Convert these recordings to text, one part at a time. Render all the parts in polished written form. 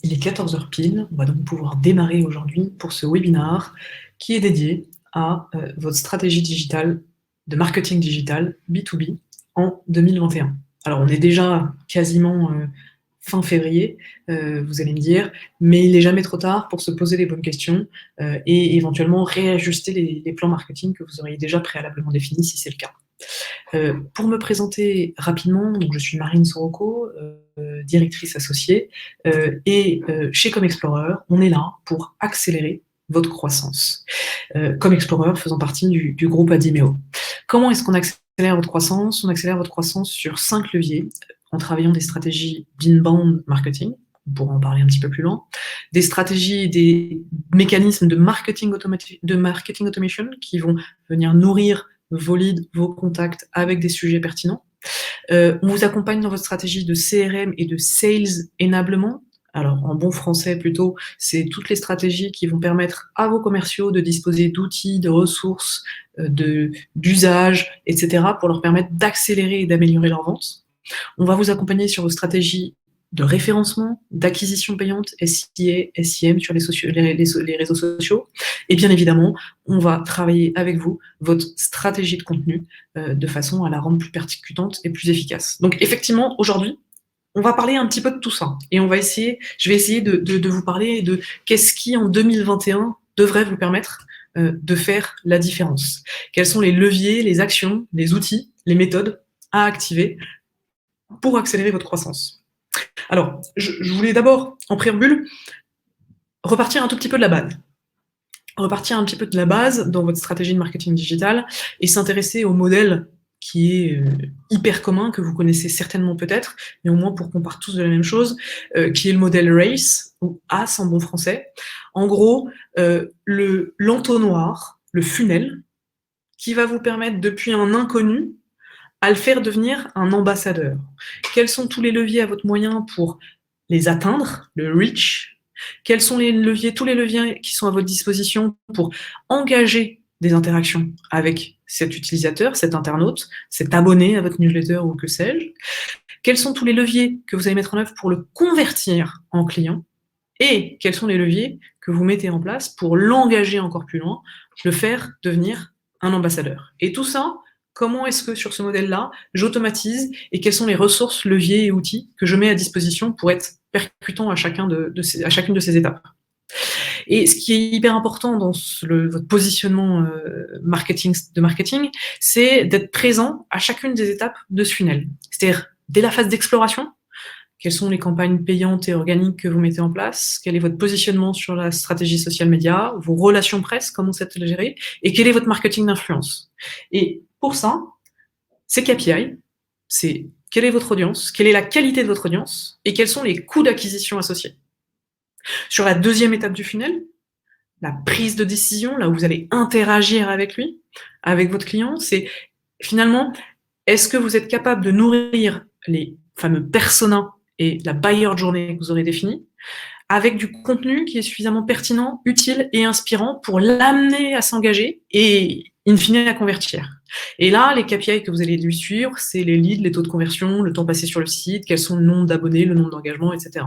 Il est 14 heures pile, on va donc pouvoir démarrer aujourd'hui pour ce webinaire qui est dédié à votre stratégie digitale de marketing digital B2B en 2021. Alors on est déjà quasiment fin février, vous allez me dire, mais il n'est jamais trop tard pour se poser les bonnes questions et éventuellement réajuster les plans marketing que vous auriez déjà préalablement définis si c'est le cas. Pour me présenter rapidement, donc je suis Marine Sorocco, directrice associée, et chez ComExplorer, on est là pour accélérer votre croissance. ComExplorer faisant partie du groupe Adimeo. Comment est-ce qu'on accélère votre croissance? On accélère votre croissance sur 5 leviers, en travaillant des stratégies d'inbound marketing, on pourra en parler un petit peu plus loin, des stratégies et des mécanismes de marketing automation qui vont venir nourrir vos leads, vos contacts avec des sujets pertinents. On vous accompagne dans votre stratégie de CRM et de sales enablement. Alors, en bon français plutôt, c'est toutes les stratégies qui vont permettre à vos commerciaux de disposer d'outils, de ressources, d'usages, etc. pour leur permettre d'accélérer et d'améliorer leurs ventes. On va vous accompagner sur vos stratégies de référencement, d'acquisition payante, SIA, SIM sur les réseaux sociaux. Et bien évidemment, on va travailler avec vous votre stratégie de contenu de façon à la rendre plus percutante et plus efficace. Donc effectivement, aujourd'hui, on va parler un petit peu de tout ça. Et je vais essayer de vous parler de qu'est-ce qui, en 2021, devrait vous permettre de faire la différence. Quels sont les leviers, les actions, les outils, les méthodes à activer pour accélérer votre croissance. Alors, je voulais d'abord, en préambule, repartir un tout petit peu de la base. Repartir un petit peu de la base dans votre stratégie de marketing digital et s'intéresser au modèle qui est hyper commun, que vous connaissez certainement peut-être, mais au moins pour qu'on parte tous de la même chose, qui est le modèle RACE, ou ACE en bon français. En gros, l'entonnoir, le funnel, qui va vous permettre, depuis un inconnu, à le faire devenir un ambassadeur. Quels sont tous les leviers à votre moyen pour les atteindre, le reach? Quels sont tous les leviers qui sont à votre disposition pour engager des interactions avec cet utilisateur, cet internaute, cet abonné à votre newsletter ou que sais-je? Quels sont tous les leviers que vous allez mettre en œuvre pour le convertir en client? Et quels sont les leviers que vous mettez en place pour l'engager encore plus loin, le faire devenir un ambassadeur? Et tout ça, comment est-ce que sur ce modèle-là, j'automatise et quelles sont les ressources, leviers et outils que je mets à disposition pour être percutant à chacune de ces étapes? Et ce qui est hyper important dans votre positionnement marketing, c'est d'être présent à chacune des étapes de ce funnel. C'est-à-dire, dès la phase d'exploration, quelles sont les campagnes payantes et organiques que vous mettez en place? Quel est votre positionnement sur la stratégie social média? Vos relations presse, comment c'est à gérer? Et quel est votre marketing d'influence? Et pour ça, ces KPI, c'est quelle est votre audience? Quelle est la qualité de votre audience? Et quels sont les coûts d'acquisition associés? Sur la deuxième étape du funnel, la prise de décision, là où vous allez interagir avec lui, avec votre client, c'est finalement, est-ce que vous êtes capable de nourrir les fameux personas et la buyer journée que vous aurez définie, avec du contenu qui est suffisamment pertinent, utile et inspirant pour l'amener à s'engager et, in fine, à convertir. Et là, les KPI que vous allez lui suivre, c'est les leads, les taux de conversion, le temps passé sur le site, quels sont le nombre d'abonnés, le nombre d'engagements, etc.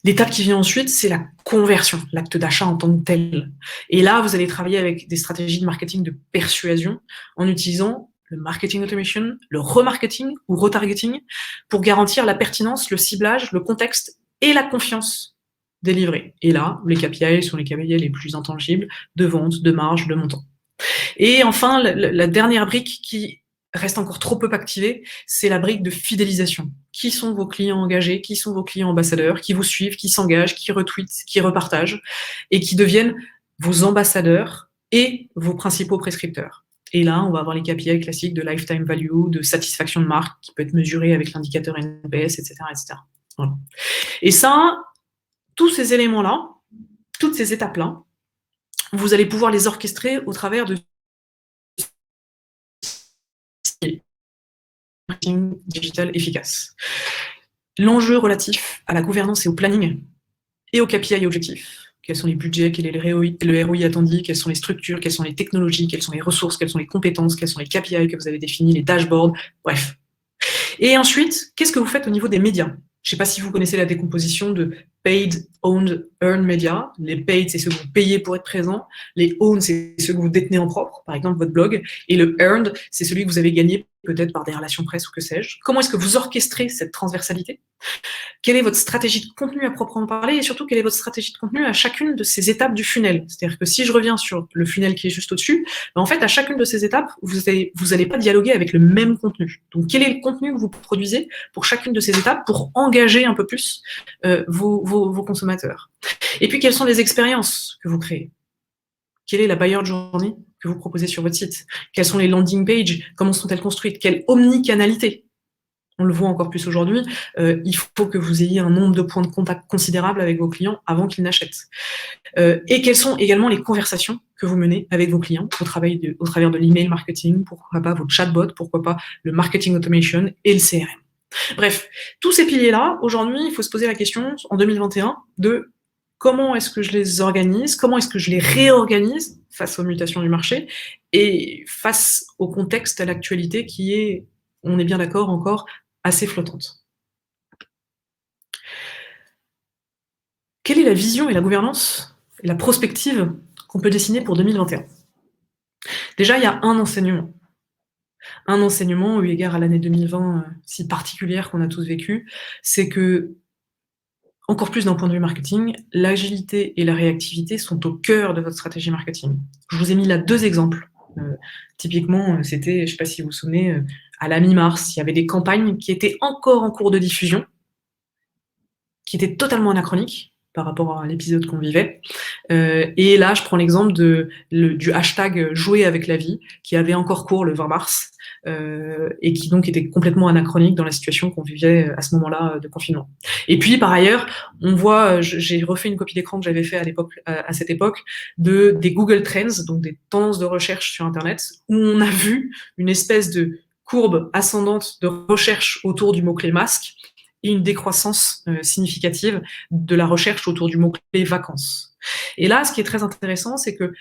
L'étape qui vient ensuite, c'est la conversion, l'acte d'achat en tant que tel. Et là, vous allez travailler avec des stratégies de marketing de persuasion en utilisant le marketing automation, le remarketing ou retargeting pour garantir la pertinence, le ciblage, le contexte et la confiance délivrée. Et là, les KPI sont les KPI les plus intangibles de vente, de marge, de montant. Et enfin, la dernière brique qui reste encore trop peu activée, c'est la brique de fidélisation. Qui sont vos clients engagés? Qui sont vos clients ambassadeurs? Qui vous suivent? Qui s'engagent? Qui retweetent? Qui repartagent? Et qui deviennent vos ambassadeurs et vos principaux prescripteurs. Et là, on va avoir les KPI classiques de lifetime value, de satisfaction de marque, qui peut être mesuré avec l'indicateur NPS, etc. etc. Voilà. Et ça, tous ces éléments-là, toutes ces étapes-là, vous allez pouvoir les orchestrer au travers de marketing digital efficace. L'enjeu relatif à la gouvernance et au planning et aux KPI et objectifs. Quels sont les budgets, quel est le ROI attendu, quelles sont les structures, quelles sont les technologies, quelles sont les ressources, quelles sont les compétences, quels sont les KPI que vous avez définis, les dashboards, bref. Et ensuite, qu'est-ce que vous faites au niveau des médias? Je ne sais pas si vous connaissez la décomposition de paid, owned, earned media. Les paid, c'est ceux que vous payez pour être présent. Les owned, c'est ceux que vous détenez en propre, par exemple votre blog. Et le earned, c'est celui que vous avez gagné peut-être par des relations presse ou que sais-je. Comment est-ce que vous orchestrez cette transversalité ? Quelle est votre stratégie de contenu à proprement parler et surtout quelle est votre stratégie de contenu à chacune de ces étapes du funnel. C'est-à-dire que si je reviens sur le funnel qui est juste au-dessus, en fait à chacune de ces étapes, vous n'allez pas dialoguer avec le même contenu. Donc quel est le contenu que vous produisez pour chacune de ces étapes pour engager un peu plus vos consommateurs. Et puis quelles sont les expériences que vous créez ? Quelle est la buyer journey que vous proposez sur votre site ? Quelles sont les landing pages ? Comment sont-elles construites ? Quelle omnicanalité ? On le voit encore plus aujourd'hui, il faut que vous ayez un nombre de points de contact considérable avec vos clients avant qu'ils n'achètent. Et quelles sont également les conversations que vous menez avec vos clients au travers de l'email marketing, pourquoi pas vos chatbots, pourquoi pas le marketing automation et le CRM. Bref, tous ces piliers-là, aujourd'hui, il faut se poser la question, en 2021, de comment est-ce que je les organise, comment est-ce que je les réorganise face aux mutations du marché et face au contexte, à l'actualité qui est, on est bien d'accord, encore assez flottante. Quelle est la vision et la gouvernance, et la prospective qu'on peut dessiner pour 2021 ? Déjà, il y a un enseignement eu égard à l'année 2020 si particulière qu'on a tous vécue, c'est que, encore plus d'un point de vue marketing, l'agilité et la réactivité sont au cœur de votre stratégie marketing. Je vous ai mis là 2 exemples. Typiquement, c'était, je ne sais pas si vous vous souvenez, à la mi-mars, il y avait des campagnes qui étaient encore en cours de diffusion, qui étaient totalement anachroniques par rapport à l'épisode qu'on vivait. Et là, je prends l'exemple du hashtag Jouer avec la vie, qui avait encore cours le 20 mars, et qui donc était complètement anachronique dans la situation qu'on vivait à ce moment-là de confinement. Et puis, par ailleurs, on voit, j'ai refait une copie d'écran que j'avais fait à cette époque, des Google Trends, donc des tendances de recherche sur Internet, où on a vu une espèce de courbe ascendante de recherche autour du mot-clé masque, et une décroissance significative de la recherche autour du mot-clé vacances. Et là, ce qui est très intéressant, c'est que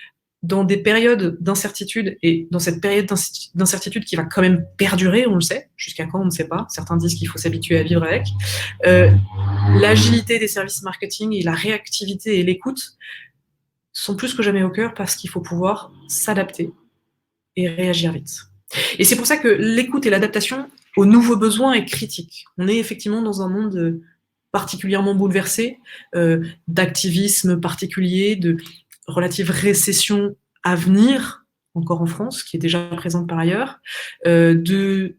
dans des périodes d'incertitude, et dans cette période d'incertitude qui va quand même perdurer, on le sait, jusqu'à quand, on ne sait pas, certains disent qu'il faut s'habituer à vivre avec, l'agilité des services marketing et la réactivité et l'écoute sont plus que jamais au cœur parce qu'il faut pouvoir s'adapter et réagir vite. Et c'est pour ça que l'écoute et l'adaptation aux nouveaux besoins est critique. On est effectivement dans un monde particulièrement bouleversé, d'activisme particulier, de relative récession à venir, encore en France, qui est déjà présente par ailleurs, de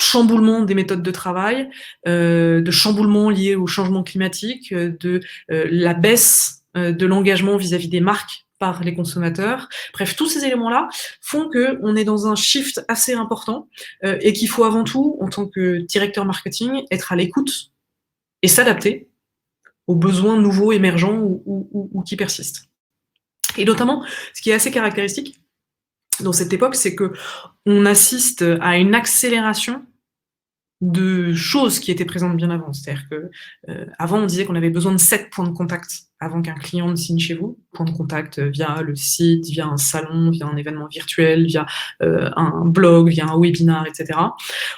chamboulement des méthodes de travail, de chamboulement liés au changement climatique, de la baisse de l'engagement vis-à-vis des marques par les consommateurs. Bref, tous ces éléments-là font qu'on est dans un shift assez important et qu'il faut avant tout, en tant que directeur marketing, être à l'écoute et s'adapter aux besoins nouveaux, émergents ou qui persistent. Et notamment, ce qui est assez caractéristique dans cette époque, c'est qu'on assiste à une accélération de choses qui étaient présentes bien avant. C'est-à-dire que avant, on disait qu'on avait besoin de 7 points de contact avant qu'un client ne signe chez vous. Points de contact via le site, via un salon, via un événement virtuel, via un blog, via un webinar, etc.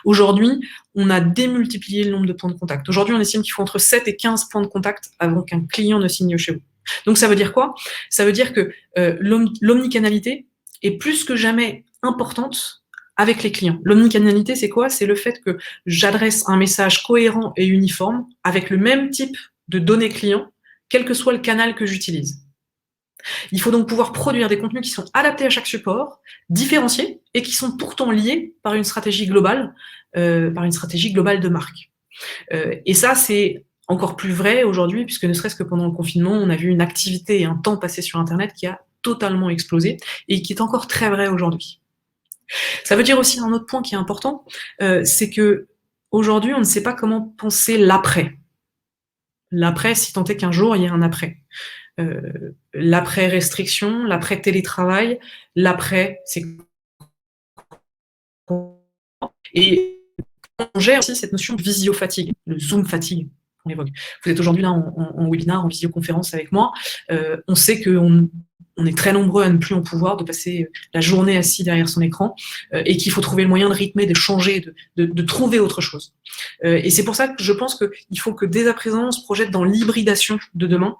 Aujourd'hui, on a démultiplié le nombre de points de contact. Aujourd'hui, on estime qu'il faut entre 7 et 15 points de contact avant qu'un client ne signe chez vous. Donc ça veut dire quoi ? Ça veut dire que l'omnicanalité est plus que jamais importante avec les clients. L'omnicanalité, c'est quoi ? C'est le fait que j'adresse un message cohérent et uniforme avec le même type de données clients, quel que soit le canal que j'utilise. Il faut donc pouvoir produire des contenus qui sont adaptés à chaque support, différenciés, et qui sont pourtant liés par une stratégie globale de marque. Et ça, c'est encore plus vrai aujourd'hui, puisque ne serait-ce que pendant le confinement, on a vu une activité et un temps passé sur Internet qui a totalement explosé, et qui est encore très vrai aujourd'hui. Ça veut dire aussi un autre point qui est important, c'est que aujourd'hui, on ne sait pas comment penser l'après. L'après, si tant est qu'un jour, il y a un après. L'après-restriction, l'après-télétravail, l'après, c'est... Et on gère aussi cette notion de visio-fatigue, le Zoom-fatigue qu'on évoque. Vous êtes aujourd'hui là en webinar, en visioconférence avec moi, on sait qu'on on est très nombreux à ne plus en pouvoir, de passer la journée assis derrière son écran, et qu'il faut trouver le moyen de rythmer, de changer, de trouver autre chose. Et c'est pour ça que je pense qu'il faut que dès à présent, on se projette dans l'hybridation de demain,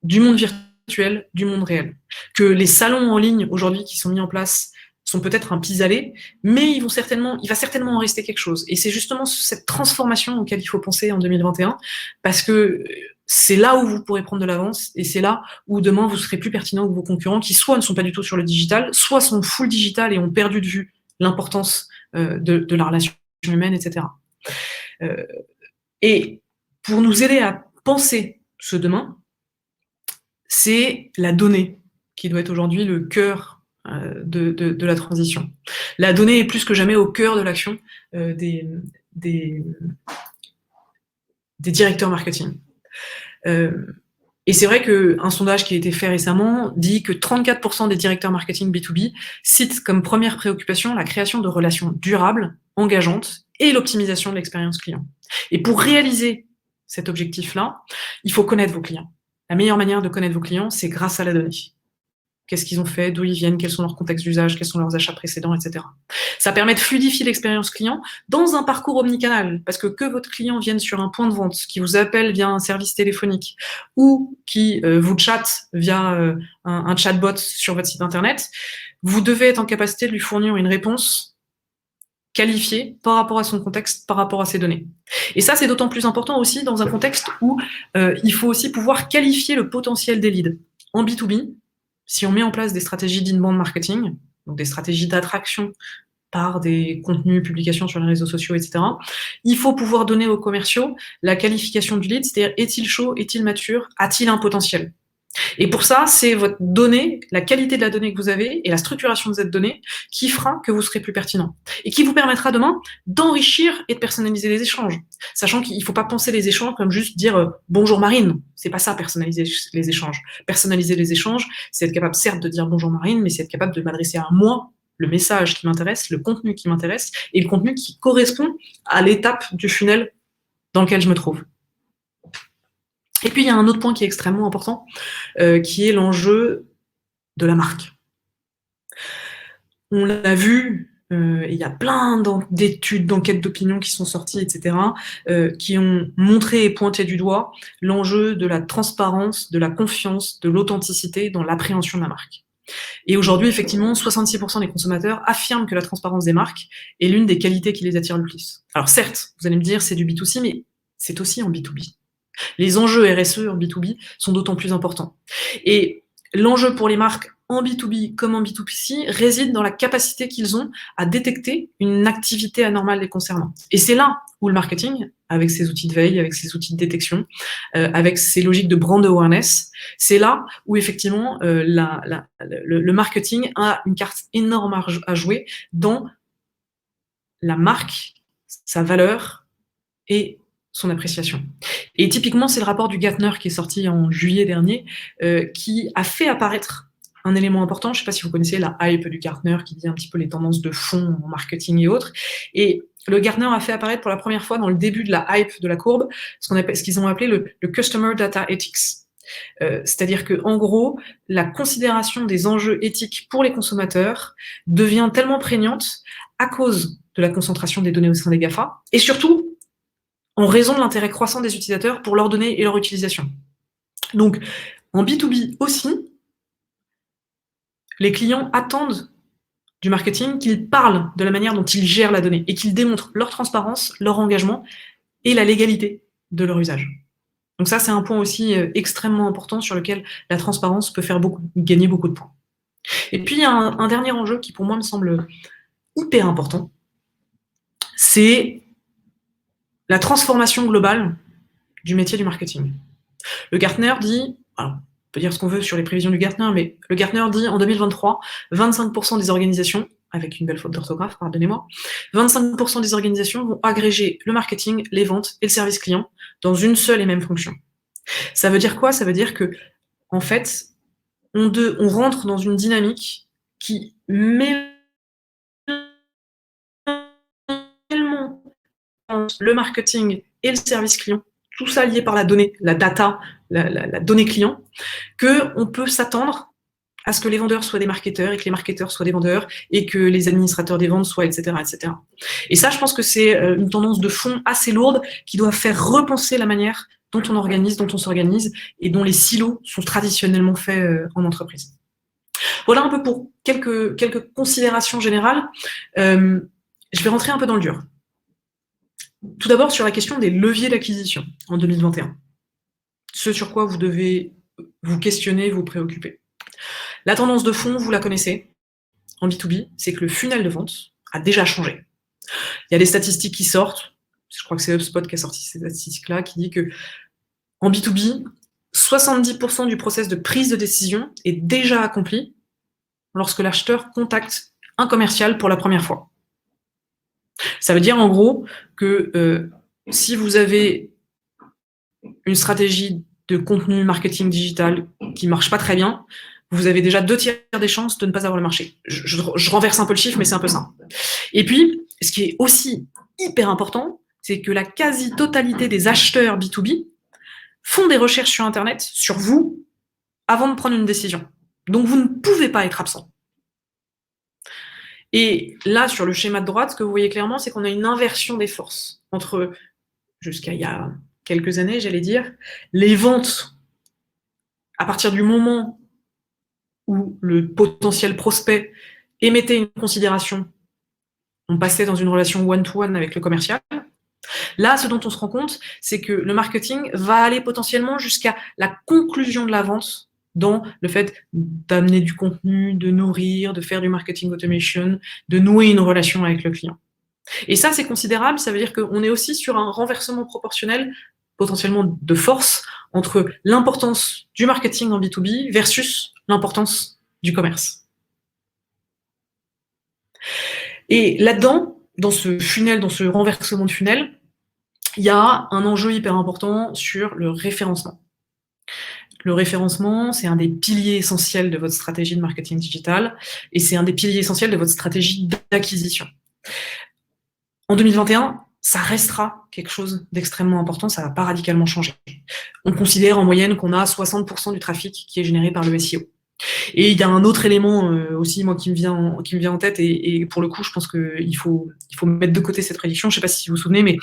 du monde virtuel, du monde réel. Que les salons en ligne aujourd'hui qui sont mis en place sont peut-être un pis-aller, mais il va certainement en rester quelque chose. Et c'est justement cette transformation auquel il faut penser en 2021, parce que c'est là où vous pourrez prendre de l'avance, et c'est là où demain vous serez plus pertinent que vos concurrents, qui soit ne sont pas du tout sur le digital, soit sont full digital et ont perdu de vue l'importance de la relation humaine, etc. Et pour nous aider à penser ce demain, c'est la donnée qui doit être aujourd'hui le cœur de la transition. La donnée est plus que jamais au cœur de l'action des directeurs marketing. Et c'est vrai qu'un sondage qui a été fait récemment dit que 34% des directeurs marketing B2B citent comme première préoccupation la création de relations durables, engageantes et l'optimisation de l'expérience client. Et pour réaliser cet objectif-là, il faut connaître vos clients. La meilleure manière de connaître vos clients, c'est grâce à la donnée. Qu'est-ce qu'ils ont fait, d'où ils viennent, quels sont leurs contextes d'usage, quels sont leurs achats précédents, etc. Ça permet de fluidifier l'expérience client dans un parcours omnicanal, parce que votre client vienne sur un point de vente, qui vous appelle via un service téléphonique, ou qui vous chatte via un chatbot sur votre site internet, vous devez être en capacité de lui fournir une réponse qualifiée par rapport à son contexte, par rapport à ses données. Et ça, c'est d'autant plus important aussi dans un contexte où il faut aussi pouvoir qualifier le potentiel des leads. En B2B, si on met en place des stratégies d'inbound marketing, donc des stratégies d'attraction par des contenus, publications sur les réseaux sociaux, etc., il faut pouvoir donner aux commerciaux la qualification du lead, c'est-à-dire est-il chaud, est-il mature, a-t-il un potentiel? Et pour ça, c'est votre donnée, la qualité de la donnée que vous avez et la structuration de cette donnée qui fera que vous serez plus pertinent et qui vous permettra demain d'enrichir et de personnaliser les échanges. Sachant qu'il ne faut pas penser les échanges comme juste dire bonjour Marine. C'est pas ça, personnaliser les échanges. Personnaliser les échanges, c'est être capable certes de dire bonjour Marine, mais c'est être capable de m'adresser à moi, le message qui m'intéresse, le contenu qui m'intéresse et le contenu qui correspond à l'étape du funnel dans lequel je me trouve. Et puis, il y a un autre point qui est extrêmement important, qui est l'enjeu de la marque. On l'a vu, il y a plein d'études, d'enquêtes d'opinion qui sont sorties, etc., qui ont montré et pointé du doigt l'enjeu de la transparence, de la confiance, de l'authenticité dans l'appréhension de la marque. Et aujourd'hui, effectivement, 66% des consommateurs affirment que la transparence des marques est l'une des qualités qui les attire le plus. Alors certes, vous allez me dire, c'est du B2C, mais c'est aussi en B2B. Les enjeux RSE en B2B sont d'autant plus importants. Et l'enjeu pour les marques en B2B comme en B2C réside dans la capacité qu'ils ont à détecter une activité anormale les concernant. Et c'est là où le marketing, avec ses outils de veille, avec ses outils de détection, avec ses logiques de brand awareness, c'est là où effectivement le marketing a une carte énorme à jouer dans la marque, sa valeur et son appréciation. Et typiquement, c'est le rapport du Gartner qui est sorti en juillet dernier, qui a fait apparaître un élément important. Je ne sais pas si vous connaissez la hype du Gartner, qui dit un petit peu les tendances de fond en marketing et autres. Et le Gartner a fait apparaître pour la première fois dans le début de la hype de la courbe, ce qu'ils ont appelé le Customer Data Ethics. C'est-à-dire que, en gros, la considération des enjeux éthiques pour les consommateurs devient tellement prégnante à cause de la concentration des données au sein des GAFA, et surtout en raison de l'intérêt croissant des utilisateurs pour leurs données et leur utilisation. Donc, en B2B aussi, les clients attendent du marketing qu'ils parlent de la manière dont ils gèrent la donnée et qu'ils démontrent leur transparence, leur engagement et la légalité de leur usage. Donc ça, c'est un point aussi extrêmement important sur lequel la transparence peut faire gagner beaucoup de points. Et puis, il y a un dernier enjeu qui, pour moi, me semble hyper important, c'est la transformation globale du métier du marketing. Le Gartner dit, alors, on peut dire ce qu'on veut sur les prévisions du Gartner, mais le Gartner dit en 2023, 25% des organisations, avec une belle faute d'orthographe, pardonnez-moi, 25% des organisations vont agréger le marketing, les ventes et le service client dans une seule et même fonction. Ça veut dire quoi? Ça veut dire que, en fait, on rentre dans une dynamique qui met tellement le marketing et le service client tout ça lié par la donnée, la data, la donnée client, qu'on peut s'attendre à ce que les vendeurs soient des marketeurs et que les marketeurs soient des vendeurs et que les administrateurs des ventes soient, etc., etc. Et ça, je pense que c'est une tendance de fond assez lourde qui doit faire repenser la manière dont on organise, dont on s'organise et dont les silos sont traditionnellement faits en entreprise. Voilà un peu pour quelques considérations générales. Je vais rentrer un peu dans le dur. Tout d'abord sur la question des leviers d'acquisition en 2021. Ce sur quoi vous devez vous questionner, vous préoccuper. La tendance de fond, vous la connaissez, en B2B, c'est que le funnel de vente a déjà changé. Il y a des statistiques qui sortent, je crois que c'est HubSpot qui a sorti ces statistiques-là, qui dit que en B2B, 70% du process de prise de décision est déjà accompli lorsque l'acheteur contacte un commercial pour la première fois. Ça veut dire en gros que si vous avez une stratégie de contenu marketing digital qui ne marche pas très bien, vous avez déjà 2/3 des chances de ne pas avoir le marché. Je renverse un peu le chiffre, mais c'est un peu ça. Et puis, ce qui est aussi hyper important, c'est que la quasi-totalité des acheteurs B2B font des recherches sur Internet, sur vous, avant de prendre une décision. Donc, vous ne pouvez pas être absent. Et là, sur le schéma de droite, ce que vous voyez clairement, c'est qu'on a une inversion des forces entre, jusqu'à il y a quelques années, j'allais dire, les ventes, à partir du moment où le potentiel prospect émettait une considération, on passait dans une relation one-to-one avec le commercial. Là, ce dont on se rend compte, c'est que le marketing va aller potentiellement jusqu'à la conclusion de la vente dans le fait d'amener du contenu, de nourrir, de faire du marketing automation, de nouer une relation avec le client. Et ça, c'est considérable, ça veut dire qu'on est aussi sur un renversement proportionnel, potentiellement de force, entre l'importance du marketing en B2B versus l'importance du commerce. Et là-dedans, dans ce funnel, dans ce renversement de funnel, il y a un enjeu hyper important sur le référencement. Le référencement, c'est un des piliers essentiels de votre stratégie de marketing digital et c'est un des piliers essentiels de votre stratégie d'acquisition. En 2021, ça restera quelque chose d'extrêmement important, ça ne va pas radicalement changer. On considère en moyenne qu'on a 60% du trafic qui est généré par le SEO. Et il y a un autre élément aussi, moi, qui me vient en tête, et pour le coup, je pense qu'il faut mettre de côté cette prédiction. Je ne sais pas si vous vous souvenez, mais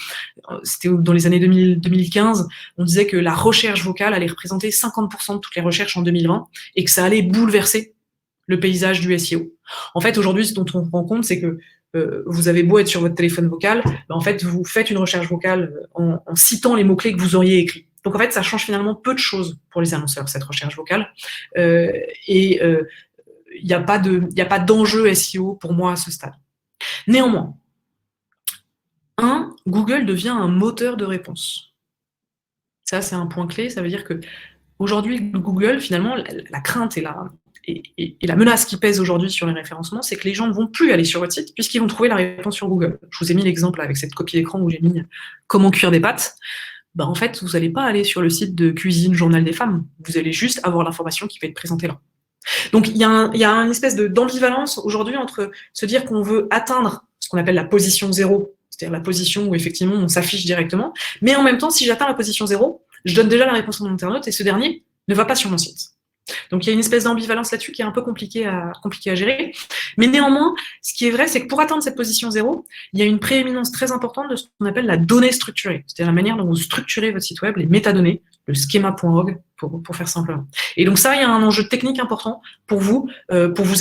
c'était dans les années 2015, on disait que la recherche vocale allait représenter 50% de toutes les recherches en 2020, et que ça allait bouleverser le paysage du SEO. En fait, aujourd'hui, ce dont on se rend compte, c'est que vous avez beau être sur votre téléphone vocal, en fait, vous faites une recherche vocale en citant les mots-clés que vous auriez écrits. Donc en fait, ça change finalement peu de choses pour les annonceurs, cette recherche vocale. Il n'y a pas d'enjeu SEO pour moi à ce stade. Néanmoins, Google devient un moteur de réponse. Ça, c'est un point clé. Ça veut dire que aujourd'hui, Google, finalement, la crainte et la menace qui pèse aujourd'hui sur les référencements, c'est que les gens ne vont plus aller sur votre site puisqu'ils vont trouver la réponse sur Google. Je vous ai mis l'exemple avec cette copie d'écran où j'ai mis comment cuire des pâtes. En fait, vous n'allez pas aller sur le site de Cuisine Journal des Femmes. Vous allez juste avoir l'information qui va être présentée là. Donc, il y a une espèce d'ambivalence aujourd'hui entre se dire qu'on veut atteindre ce qu'on appelle la position 0, c'est-à-dire la position où effectivement on s'affiche directement, mais en même temps, si j'atteins la position 0, je donne déjà la réponse à mon internaute et ce dernier ne va pas sur mon site. Donc, il y a une espèce d'ambivalence là-dessus qui est un peu compliquée à gérer. Mais néanmoins, ce qui est vrai, c'est que pour atteindre cette position 0, il y a une prééminence très importante de ce qu'on appelle la donnée structurée, c'est-à-dire la manière dont vous structurez votre site web, les métadonnées, le schema.org, pour faire simplement. Et donc ça, il y a un enjeu technique important pour vous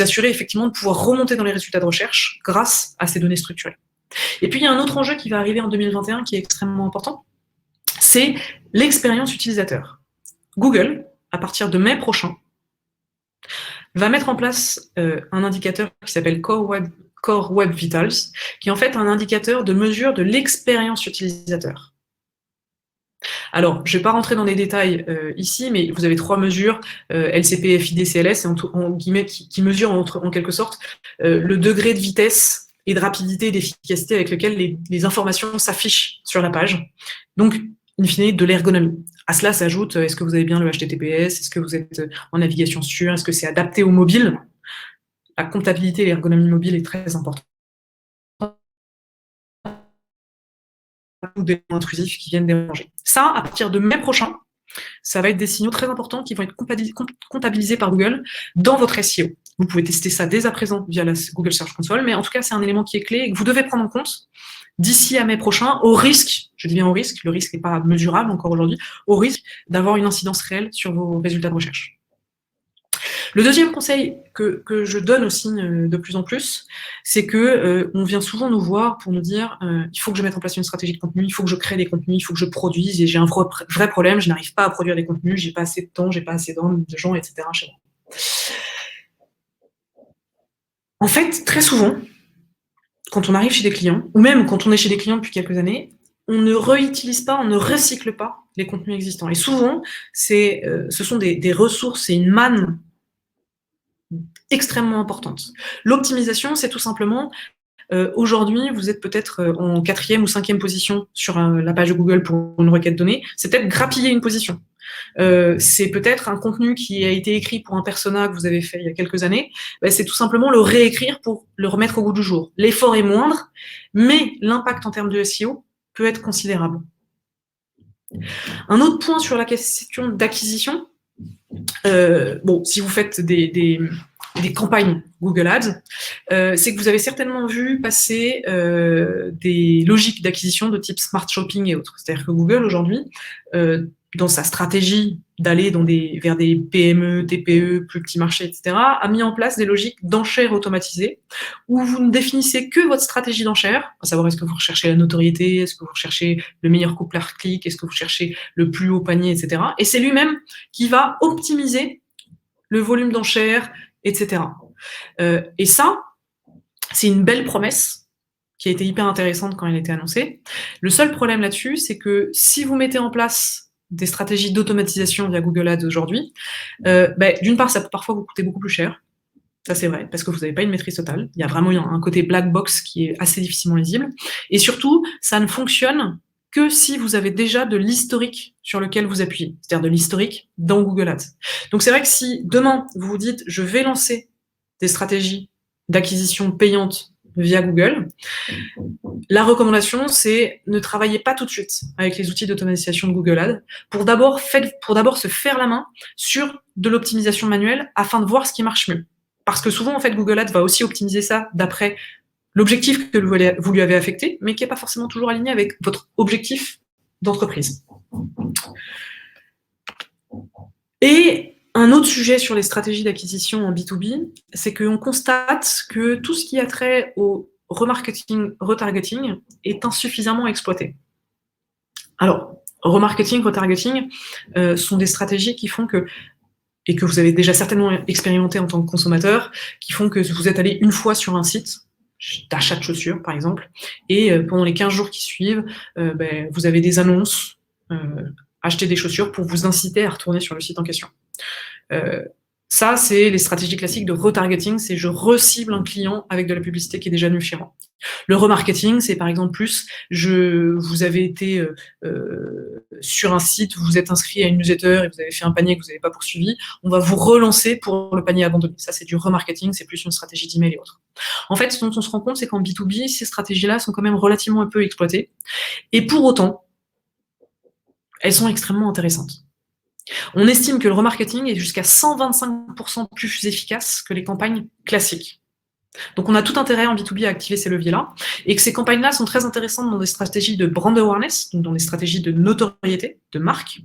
assurer effectivement de pouvoir remonter dans les résultats de recherche grâce à ces données structurées. Et puis, il y a un autre enjeu qui va arriver en 2021 qui est extrêmement important, c'est l'expérience utilisateur. Google, à partir de mai prochain, va mettre en place un indicateur qui s'appelle Core Web Vitals, qui est en fait un indicateur de mesure de l'expérience utilisateur. Alors, je ne vais pas rentrer dans les détails ici, mais vous avez 3 mesures, LCP, FID, CLS, en guillemets, qui mesurent en quelque sorte le degré de vitesse et de rapidité et d'efficacité avec lequel les informations s'affichent sur la page. Donc, in fine, de l'ergonomie. À cela s'ajoute, est-ce que vous avez bien le HTTPS? Est-ce que vous êtes en navigation sûre? Est-ce que c'est adapté au mobile? La comptabilité et l'ergonomie mobile est très importante. ou d'éléments intrusifs qui viennent déranger. Ça, à partir de mai prochain, ça va être des signaux très importants qui vont être comptabilisés par Google dans votre SEO. Vous pouvez tester ça dès à présent via la Google Search Console, mais en tout cas, c'est un élément qui est clé et que vous devez prendre en compte d'ici à mai prochain, au risque, je dis bien au risque, le risque n'est pas mesurable encore aujourd'hui, au risque d'avoir une incidence réelle sur vos résultats de recherche. Le deuxième conseil que je donne aussi de plus en plus, c'est que on vient souvent nous voir pour nous dire il faut que je mette en place une stratégie de contenu, il faut que je crée des contenus, il faut que je produise, et j'ai un vrai problème, je n'arrive pas à produire des contenus, j'ai pas assez de temps, j'ai pas assez de gens, etc. chez moi. En fait, très souvent, quand on arrive chez des clients, ou même quand on est chez des clients depuis quelques années, on ne réutilise pas, on ne recycle pas les contenus existants. Et souvent, ce sont des ressources et une manne extrêmement importante. L'optimisation, c'est tout simplement, aujourd'hui, vous êtes peut-être en 4e ou 5e position sur la page de Google pour une requête donnée, c'est peut-être grappiller une position. C'est peut-être un contenu qui a été écrit pour un persona que vous avez fait il y a quelques années, c'est tout simplement le réécrire pour le remettre au goût du jour. L'effort est moindre, mais l'impact en termes de SEO peut être considérable. Un autre point sur la question d'acquisition, si vous faites des campagnes Google Ads, c'est que vous avez certainement vu passer des logiques d'acquisition de type Smart Shopping et autres. C'est-à-dire que Google, aujourd'hui, dans sa stratégie d'aller vers des PME, TPE, plus petits marchés, etc., a mis en place des logiques d'enchères automatisées où vous ne définissez que votre stratégie d'enchère, à savoir est-ce que vous recherchez la notoriété, est-ce que vous recherchez le meilleur couple par clic, est-ce que vous cherchez le plus haut panier, etc. Et c'est lui-même qui va optimiser le volume d'enchères, etc. Et ça, c'est une belle promesse qui a été hyper intéressante quand elle a été annoncée. Le seul problème là-dessus, c'est que si vous mettez en place des stratégies d'automatisation via Google Ads aujourd'hui, d'une part, ça peut parfois vous coûter beaucoup plus cher. Ça, c'est vrai, parce que vous n'avez pas une maîtrise totale. Il y a vraiment un côté black box qui est assez difficilement lisible. Et surtout, ça ne fonctionne que si vous avez déjà de l'historique sur lequel vous appuyez, c'est-à-dire de l'historique dans Google Ads. Donc c'est vrai que si demain, vous vous dites, je vais lancer des stratégies d'acquisition payantes via Google, la recommandation, c'est ne travaillez pas tout de suite avec les outils d'automatisation de Google Ads pour d'abord se faire la main sur de l'optimisation manuelle afin de voir ce qui marche mieux. Parce que souvent, en fait, Google Ads va aussi optimiser ça d'après l'objectif que vous lui avez affecté, mais qui n'est pas forcément toujours aligné avec votre objectif d'entreprise. Et un autre sujet sur les stratégies d'acquisition en B2B, c'est qu'on constate que tout ce qui a trait au remarketing, retargeting est insuffisamment exploité. Alors, remarketing, retargeting sont des stratégies qui font que, et que vous avez déjà certainement expérimenté en tant que consommateur, qui font que vous êtes allé une fois sur un site d'achat de chaussures, par exemple, et pendant les 15 jours qui suivent, vous avez des annonces, acheter des chaussures pour vous inciter à retourner sur le site en question. Ça, c'est les stratégies classiques de retargeting, c'est je recible un client avec de la publicité qui est déjà venue chez moi. Le remarketing, c'est par exemple plus, vous avez été sur un site, vous vous êtes inscrit à une newsletter et vous avez fait un panier que vous n'avez pas poursuivi, on va vous relancer pour le panier abandonné. Ça, c'est du remarketing, c'est plus une stratégie d'email et autres. En fait, ce dont on se rend compte, c'est qu'en B2B, ces stratégies-là sont quand même relativement un peu exploitées. Et pour autant, elles sont extrêmement intéressantes. On estime que le remarketing est jusqu'à 125% plus efficace que les campagnes classiques. Donc on a tout intérêt en B2B à activer ces leviers-là, et que ces campagnes-là sont très intéressantes dans des stratégies de brand awareness, donc dans des stratégies de notoriété, de marque,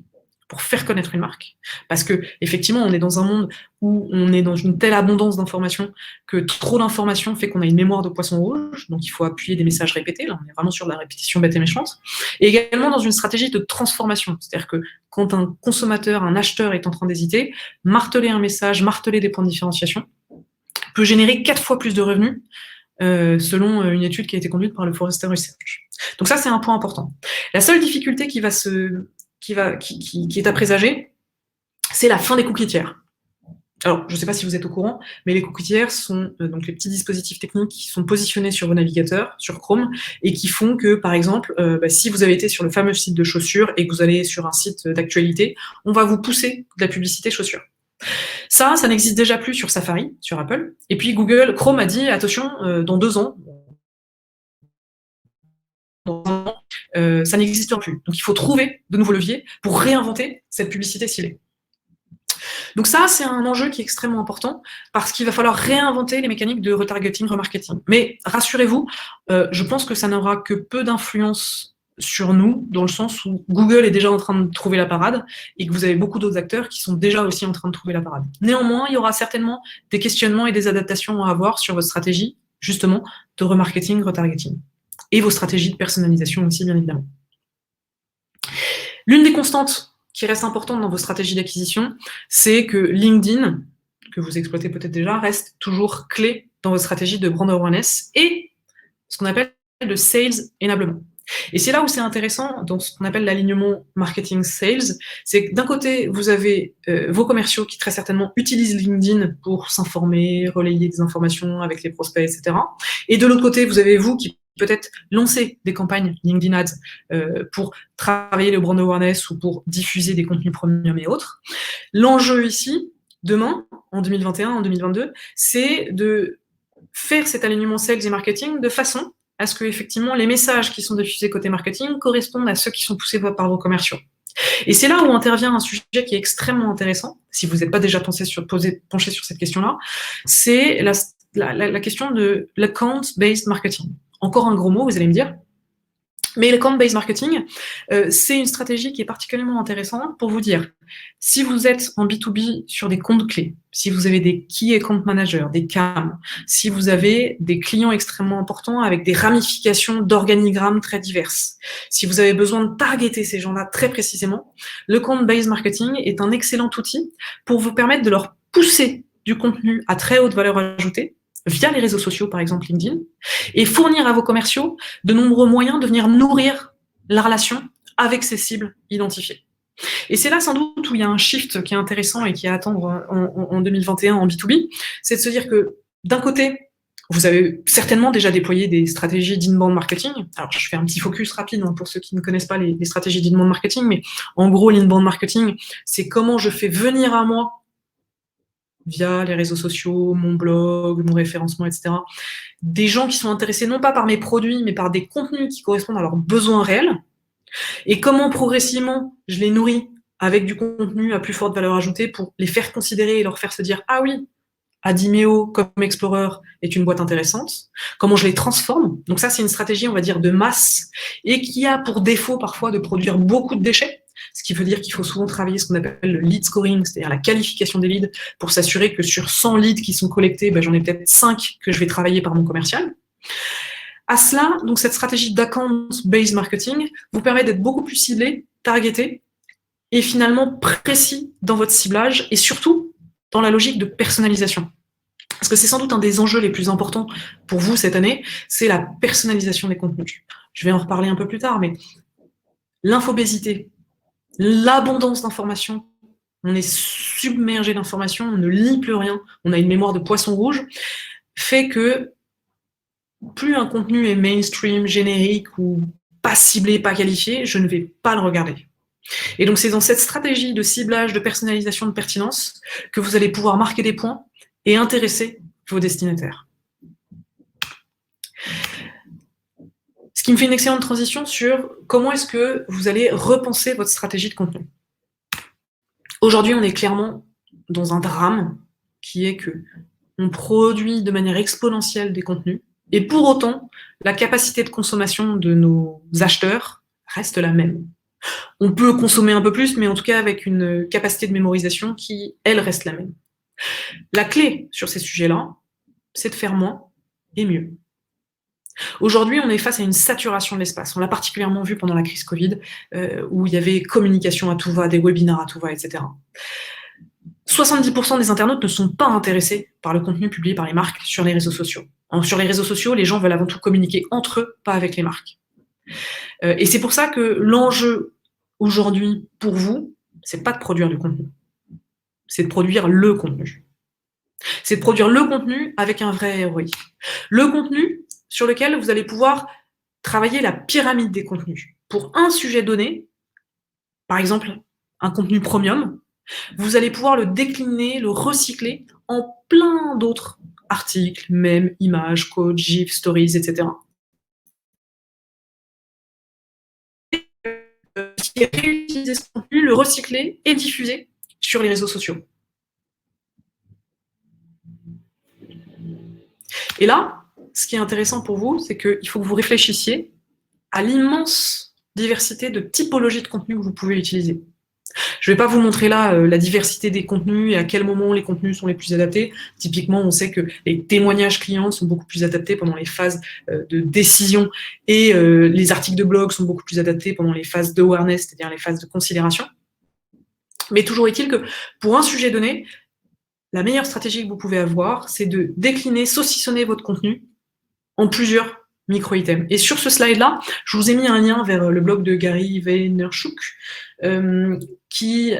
pour faire connaître une marque. Parce que effectivement, on est dans un monde où on est dans une telle abondance d'informations que trop d'informations fait qu'on a une mémoire de poisson rouge, donc il faut appuyer des messages répétés, là on est vraiment sur de la répétition bête et méchante, et également dans une stratégie de transformation, c'est-à-dire que quand un consommateur, un acheteur est en train d'hésiter, marteler un message, marteler des points de différenciation, peut générer 4 fois plus de revenus, selon une étude qui a été conduite par le Forrester Research. Donc ça, c'est un point important. La seule difficulté qui est à présager, c'est la fin des cookies tiers. Alors, je ne sais pas si vous êtes au courant, mais les cookies tiers sont donc les petits dispositifs techniques qui sont positionnés sur vos navigateurs, sur Chrome, et qui font que, par exemple, si vous avez été sur le fameux site de chaussures et que vous allez sur un site d'actualité, on va vous pousser de la publicité chaussures. Ça n'existe déjà plus sur Safari, sur Apple. Et puis Chrome a dit, attention, dans 2 ans, ça n'existe plus. Donc il faut trouver de nouveaux leviers pour réinventer cette publicité ciblée. Donc ça, c'est un enjeu qui est extrêmement important parce qu'il va falloir réinventer les mécaniques de retargeting, remarketing. Mais rassurez-vous, je pense que ça n'aura que peu d'influence sur nous, dans le sens où Google est déjà en train de trouver la parade et que vous avez beaucoup d'autres acteurs qui sont déjà aussi en train de trouver la parade. Néanmoins, il y aura certainement des questionnements et des adaptations à avoir sur votre stratégie, justement, de remarketing, retargeting. Et vos stratégies de personnalisation aussi, bien évidemment. L'une des constantes qui reste importante dans vos stratégies d'acquisition, c'est que LinkedIn, que vous exploitez peut-être déjà, reste toujours clé dans votre stratégie de brand awareness et ce qu'on appelle le sales enablement. Et c'est là où c'est intéressant dans ce qu'on appelle l'alignement marketing sales, c'est que d'un côté, vous avez vos commerciaux qui très certainement utilisent LinkedIn pour s'informer, relayer des informations avec les prospects, etc. Et de l'autre côté, vous avez vous qui peut-être lancer des campagnes LinkedIn Ads pour travailler le brand awareness ou pour diffuser des contenus premium et autres. L'enjeu ici, demain, en 2021, en 2022, c'est de faire cet alignement sales et marketing de façon à ce que effectivement les messages qui sont diffusés côté marketing correspondent à ceux qui sont poussés par vos commerciaux. Et c'est là où intervient un sujet qui est extrêmement intéressant, si vous n'êtes pas déjà penché sur cette question-là, c'est la question de l'account-based marketing. Encore un gros mot, vous allez me dire. Mais l'account-based marketing, c'est une stratégie qui est particulièrement intéressante pour vous dire, si vous êtes en B2B sur des comptes clés, si vous avez des key account managers, des CAM, si vous avez des clients extrêmement importants avec des ramifications d'organigrammes très diverses, si vous avez besoin de targeter ces gens-là très précisément, le account-based marketing est un excellent outil pour vous permettre de leur pousser du contenu à très haute valeur ajoutée, via les réseaux sociaux, par exemple LinkedIn, et fournir à vos commerciaux de nombreux moyens de venir nourrir la relation avec ces cibles identifiées. Et c'est là sans doute où il y a un shift qui est intéressant et qui est à attendre en 2021 en B2B, c'est de se dire que d'un côté, vous avez certainement déjà déployé des stratégies d'inbound marketing. Alors, je fais un petit focus rapide pour ceux qui ne connaissent pas les stratégies d'inbound marketing, mais en gros, l'inbound marketing, c'est comment je fais venir à moi via les réseaux sociaux, mon blog, mon référencement, etc. Des gens qui sont intéressés non pas par mes produits, mais par des contenus qui correspondent à leurs besoins réels. Et comment progressivement je les nourris avec du contenu à plus forte valeur ajoutée pour les faire considérer et leur faire se dire « Ah oui, Adimeo comme Explorer est une boîte intéressante ». Comment je les transforme. Donc ça, c'est une stratégie, on va dire, de masse et qui a pour défaut parfois de produire beaucoup de déchets. Ce qui veut dire qu'il faut souvent travailler ce qu'on appelle le lead scoring, c'est-à-dire la qualification des leads, pour s'assurer que sur 100 leads qui sont collectés, j'en ai peut-être 5 que je vais travailler par mon commercial. À cela, donc cette stratégie d'account-based marketing vous permet d'être beaucoup plus ciblé, targeté, et finalement précis dans votre ciblage, et surtout dans la logique de personnalisation. Parce que c'est sans doute un des enjeux les plus importants pour vous cette année, c'est la personnalisation des contenus. Je vais en reparler un peu plus tard, mais l'infobésité, l'abondance d'informations, on est submergé d'informations, on ne lit plus rien, on a une mémoire de poisson rouge, fait que plus un contenu est mainstream, générique ou pas ciblé, pas qualifié, je ne vais pas le regarder. Et donc c'est dans cette stratégie de ciblage, de personnalisation, de pertinence que vous allez pouvoir marquer des points et intéresser vos destinataires. Ce qui me fait une excellente transition sur comment est-ce que vous allez repenser votre stratégie de contenu. Aujourd'hui, on est clairement dans un drame qui est que on produit de manière exponentielle des contenus et pour autant, la capacité de consommation de nos acheteurs reste la même. On peut consommer un peu plus, mais en tout cas avec une capacité de mémorisation qui, elle, reste la même. La clé sur ces sujets-là, c'est de faire moins et mieux. Aujourd'hui, on est face à une saturation de l'espace. On l'a particulièrement vu pendant la crise Covid, où il y avait communication à tout va, des webinars à tout va, etc. 70% des internautes ne sont pas intéressés par le contenu publié par les marques sur les réseaux sociaux. Sur les réseaux sociaux, les gens veulent avant tout communiquer entre eux, pas avec les marques. Et c'est pour ça que l'enjeu aujourd'hui pour vous, c'est pas de produire du contenu, c'est de produire le contenu. C'est de produire le contenu avec un vrai ROI. Le contenu sur lequel vous allez pouvoir travailler la pyramide des contenus. Pour un sujet donné, par exemple un contenu premium, vous allez pouvoir le décliner, le recycler en plein d'autres articles, mèmes, images, codes, gifs, stories, etc. et réutiliser ce contenu, le recycler et diffuser sur les réseaux sociaux. Et là, ce qui est intéressant pour vous, c'est qu'il faut que vous réfléchissiez à l'immense diversité de typologies de contenu que vous pouvez utiliser. Je ne vais pas vous montrer là la diversité des contenus et à quel moment les contenus sont les plus adaptés. Typiquement, on sait que les témoignages clients sont beaucoup plus adaptés pendant les phases de décision et les articles de blog sont beaucoup plus adaptés pendant les phases d'awareness, c'est-à-dire les phases de considération. Mais toujours est-il que pour un sujet donné, la meilleure stratégie que vous pouvez avoir, c'est de décliner, saucissonner votre contenu en plusieurs micro-items. Et sur ce slide-là, je vous ai mis un lien vers le blog de Gary Vaynerchuk qui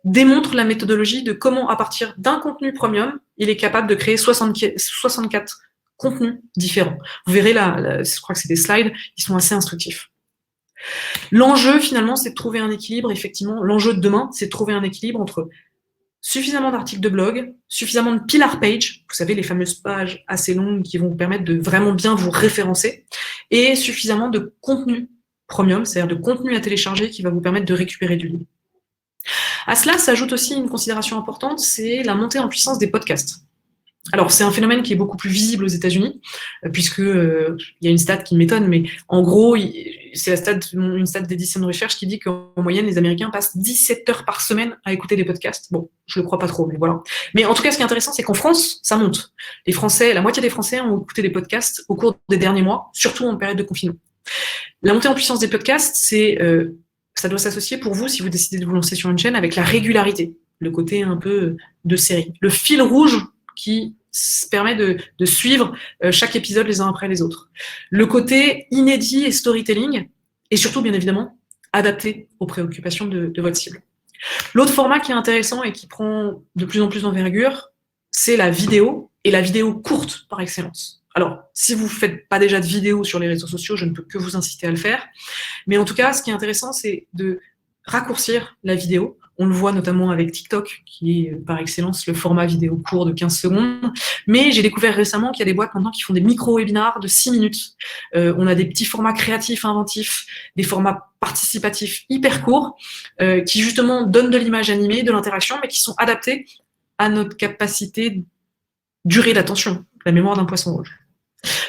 démontre la méthodologie de comment, à partir d'un contenu premium, il est capable de créer 64 contenus différents. Vous verrez là, je crois que c'est des slides, ils sont assez instructifs. L'enjeu, finalement, c'est de trouver un équilibre. Effectivement, l'enjeu de demain, c'est de trouver un équilibre entre suffisamment d'articles de blog, suffisamment de pillar page, vous savez, les fameuses pages assez longues qui vont vous permettre de vraiment bien vous référencer, et suffisamment de contenu premium, c'est-à-dire de contenu à télécharger qui va vous permettre de récupérer du lead. À cela s'ajoute aussi une considération importante, c'est la montée en puissance des podcasts. Alors, c'est un phénomène qui est beaucoup plus visible aux États-Unis, puisque il y a une stat qui m'étonne, mais en gros, c'est une stat d'édition de recherche qui dit qu'en moyenne, les Américains passent 17 heures par semaine à écouter des podcasts. Bon, je le crois pas trop, mais voilà. Mais en tout cas, ce qui est intéressant, c'est qu'en France, ça monte. Les Français, la moitié des Français ont écouté des podcasts au cours des derniers mois, surtout en période de confinement. La montée en puissance des podcasts, ça doit s'associer pour vous, si vous décidez de vous lancer sur une chaîne, avec la régularité, le côté un peu de série. Le fil rouge qui permet de suivre chaque épisode les uns après les autres. Le côté inédit et storytelling, et surtout, bien évidemment, adapté aux préoccupations de votre cible. L'autre format qui est intéressant et qui prend de plus en plus d'envergure, c'est la vidéo, et la vidéo courte par excellence. Alors, si vous ne faites pas déjà de vidéo sur les réseaux sociaux, je ne peux que vous inciter à le faire. Mais en tout cas, ce qui est intéressant, c'est de raccourcir la vidéo. On le voit notamment avec TikTok, qui est par excellence le format vidéo court de 15 secondes. Mais j'ai découvert récemment qu'il y a des boîtes maintenant qui font des micro-webinars de 6 minutes. On a des petits formats créatifs, inventifs, des formats participatifs hyper courts, qui justement donnent de l'image animée, de l'interaction, mais qui sont adaptés à notre capacité de durée d'attention, la mémoire d'un poisson rouge.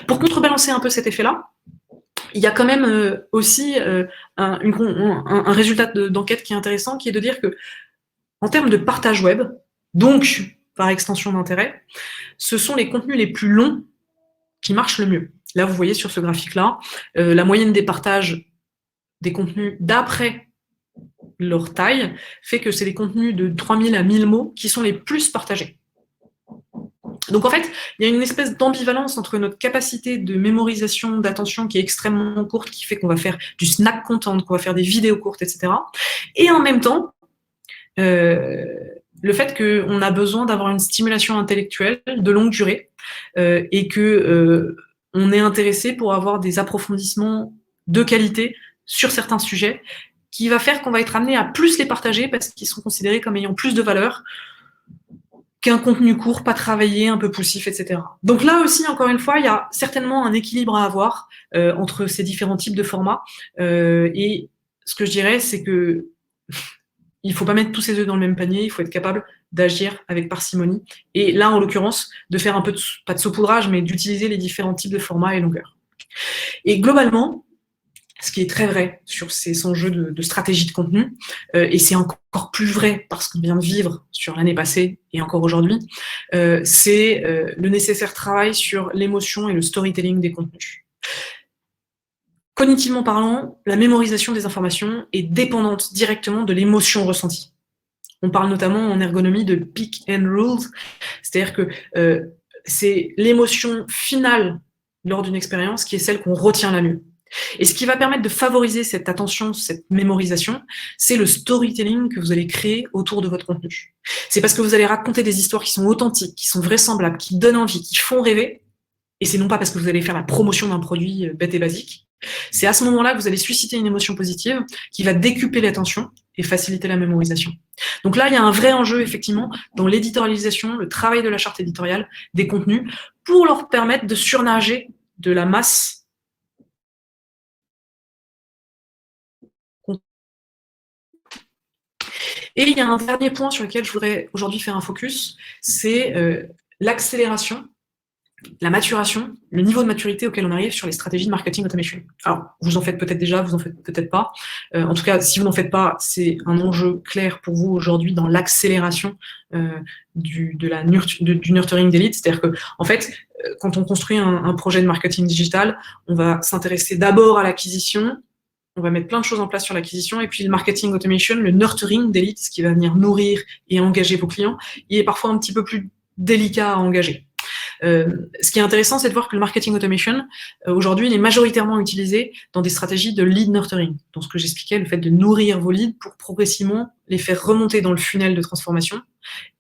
Pour contrebalancer un peu cet effet-là, il y a quand même aussi un résultat d'enquête qui est intéressant, qui est de dire que, en termes de partage web, donc par extension d'intérêt, ce sont les contenus les plus longs qui marchent le mieux. Là, vous voyez sur ce graphique-là, la moyenne des partages des contenus d'après leur taille fait que c'est les contenus de 3000 à 1000 mots qui sont les plus partagés. Donc en fait, il y a une espèce d'ambivalence entre notre capacité de mémorisation, d'attention qui est extrêmement courte, qui fait qu'on va faire du snack content, qu'on va faire des vidéos courtes, etc. Et en même temps, le fait qu'on a besoin d'avoir une stimulation intellectuelle de longue durée et que on est intéressé pour avoir des approfondissements de qualité sur certains sujets, qui va faire qu'on va être amené à plus les partager parce qu'ils sont considérés comme ayant plus de valeur qu'un contenu court, pas travaillé, un peu poussif, etc. Donc là aussi, encore une fois, il y a certainement un équilibre à avoir entre ces différents types de formats. Et ce que je dirais, c'est que il faut pas mettre tous ses œufs dans le même panier, il faut être capable d'agir avec parcimonie. Et là, en l'occurrence, de faire un peu, pas de saupoudrage, mais d'utiliser les différents types de formats et longueurs. Et globalement, ce qui est très vrai sur ces enjeux de stratégie de contenu, et c'est encore plus vrai parce qu'on vient de vivre sur l'année passée et encore aujourd'hui, c'est le nécessaire travail sur l'émotion et le storytelling des contenus. Cognitivement parlant, la mémorisation des informations est dépendante directement de l'émotion ressentie. On parle notamment en ergonomie de peak and rules, c'est-à-dire que c'est l'émotion finale lors d'une expérience qui est celle qu'on retient la mieux. Et ce qui va permettre de favoriser cette attention, cette mémorisation, c'est le storytelling que vous allez créer autour de votre contenu. C'est parce que vous allez raconter des histoires qui sont authentiques, qui sont vraisemblables, qui donnent envie, qui font rêver, et c'est non pas parce que vous allez faire la promotion d'un produit bête et basique. C'est à ce moment-là que vous allez susciter une émotion positive qui va décupler l'attention et faciliter la mémorisation. Donc là, il y a un vrai enjeu, effectivement, dans l'éditorialisation, le travail de la charte éditoriale des contenus, pour leur permettre de surnager de la masse Et il y a un dernier point sur lequel je voudrais aujourd'hui faire un focus, c'est l'accélération, la maturation, le niveau de maturité auquel on arrive sur les stratégies de marketing automation. Alors, vous en faites peut-être déjà, vous en faites peut-être pas. En tout cas, si vous n'en faites pas, c'est un enjeu clair pour vous aujourd'hui dans l'accélération du nurturing d'élite. C'est-à-dire que, en fait, quand on construit un projet de marketing digital, on va s'intéresser d'abord à l'acquisition, on va mettre plein de choses en place sur l'acquisition, et puis le marketing automation, le nurturing d'élite, ce qui va venir nourrir et engager vos clients, il est parfois un petit peu plus délicat à engager. Ce qui est intéressant, c'est de voir que le marketing automation, aujourd'hui, il est majoritairement utilisé dans des stratégies de lead nurturing. Dans ce que j'expliquais, le fait de nourrir vos leads pour progressivement les faire remonter dans le funnel de transformation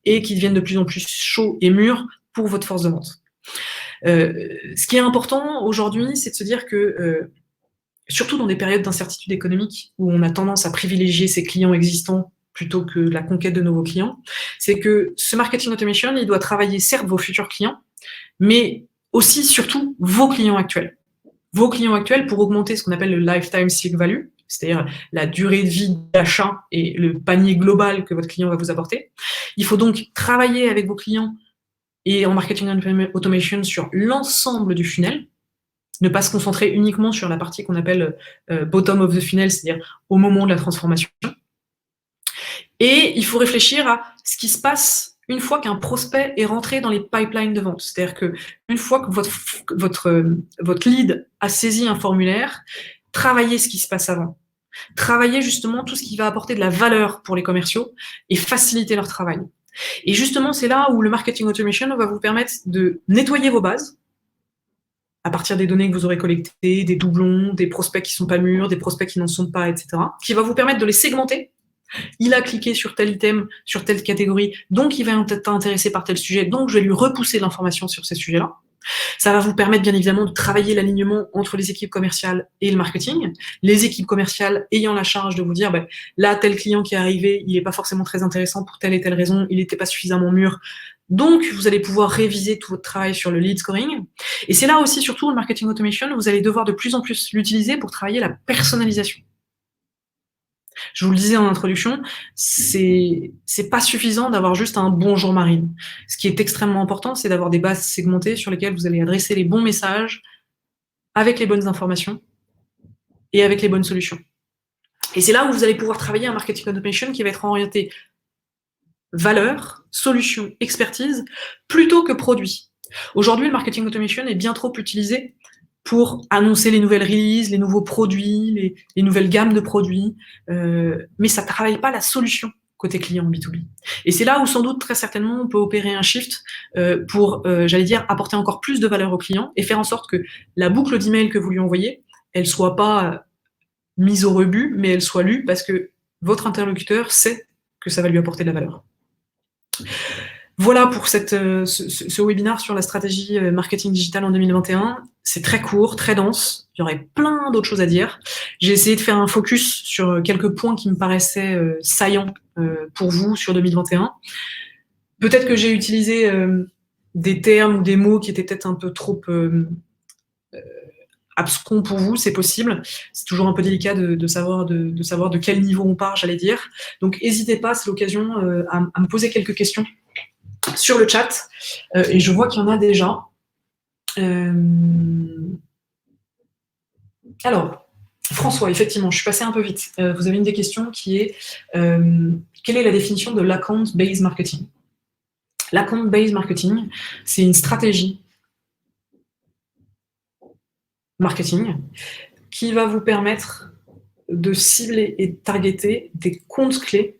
et qu'ils deviennent de plus en plus chauds et mûrs pour votre force de vente. Ce qui est important aujourd'hui, c'est de se dire que, surtout dans des périodes d'incertitude économique où on a tendance à privilégier ses clients existants plutôt que la conquête de nouveaux clients, c'est que ce marketing automation, il doit travailler certes vos futurs clients, mais aussi, surtout, vos clients actuels. Vos clients actuels pour augmenter ce qu'on appelle le lifetime CLIC value, c'est-à-dire la durée de vie d'achat et le panier global que votre client va vous apporter. Il faut donc travailler avec vos clients et en marketing automation sur l'ensemble du funnel, ne pas se concentrer uniquement sur la partie qu'on appelle bottom of the funnel, c'est-à-dire au moment de la transformation. Et il faut réfléchir à ce qui se passe une fois qu'un prospect est rentré dans les pipelines de vente. C'est-à-dire qu'une fois que votre lead a saisi un formulaire, travaillez ce qui se passe avant. Travaillez justement tout ce qui va apporter de la valeur pour les commerciaux et faciliter leur travail. Et justement, c'est là où le marketing automation va vous permettre de nettoyer vos bases à partir des données que vous aurez collectées, des doublons, des prospects qui ne sont pas mûrs, des prospects qui n'en sont pas, etc., qui va vous permettre de les segmenter. Il a cliqué sur tel item, sur telle catégorie, donc il va être intéressé par tel sujet, donc je vais lui repousser l'information sur ces sujets-là. Ça va vous permettre bien évidemment de travailler l'alignement entre les équipes commerciales et le marketing, les équipes commerciales ayant la charge de vous dire, ben, là, tel client qui est arrivé, il n'est pas forcément très intéressant pour telle et telle raison, il n'était pas suffisamment mûr, donc vous allez pouvoir réviser tout votre travail sur le lead scoring. Et c'est là aussi, surtout, le marketing automation, vous allez devoir de plus en plus l'utiliser pour travailler la personnalisation. Je vous le disais en introduction, c'est pas suffisant d'avoir juste un bonjour Marine. Ce qui est extrêmement important, c'est d'avoir des bases segmentées sur lesquelles vous allez adresser les bons messages avec les bonnes informations et avec les bonnes solutions. Et c'est là où vous allez pouvoir travailler un marketing automation qui va être orienté valeur, solution, expertise, plutôt que produit. Aujourd'hui, le marketing automation est bien trop utilisé pour annoncer les nouvelles releases, les nouveaux produits, les nouvelles gammes de produits, mais ça ne travaille pas la solution côté client B2B. Et c'est là où sans doute très certainement on peut opérer un shift pour, j'allais dire, apporter encore plus de valeur au client et faire en sorte que la boucle d'email que vous lui envoyez, elle soit pas mise au rebut, mais elle soit lue parce que votre interlocuteur sait que ça va lui apporter de la valeur. Voilà pour ce webinaire sur la stratégie marketing digital en 2021. C'est très court, très dense. Il y aurait plein d'autres choses à dire. J'ai essayé de faire un focus sur quelques points qui me paraissaient saillants pour vous sur 2021. Peut-être que j'ai utilisé des termes ou des mots qui étaient peut-être un peu trop abscons pour vous, c'est possible. C'est toujours un peu délicat de savoir de quel niveau on part, j'allais dire. Donc, n'hésitez pas, c'est l'occasion à me poser quelques questions sur le chat, et je vois qu'il y en a déjà. Alors, François, effectivement, je suis passée un peu vite. Vous avez une des questions qui est quelle est la définition de l'account-based marketing? L'account-based marketing, c'est une stratégie marketing qui va vous permettre de cibler et de targeter des comptes clés,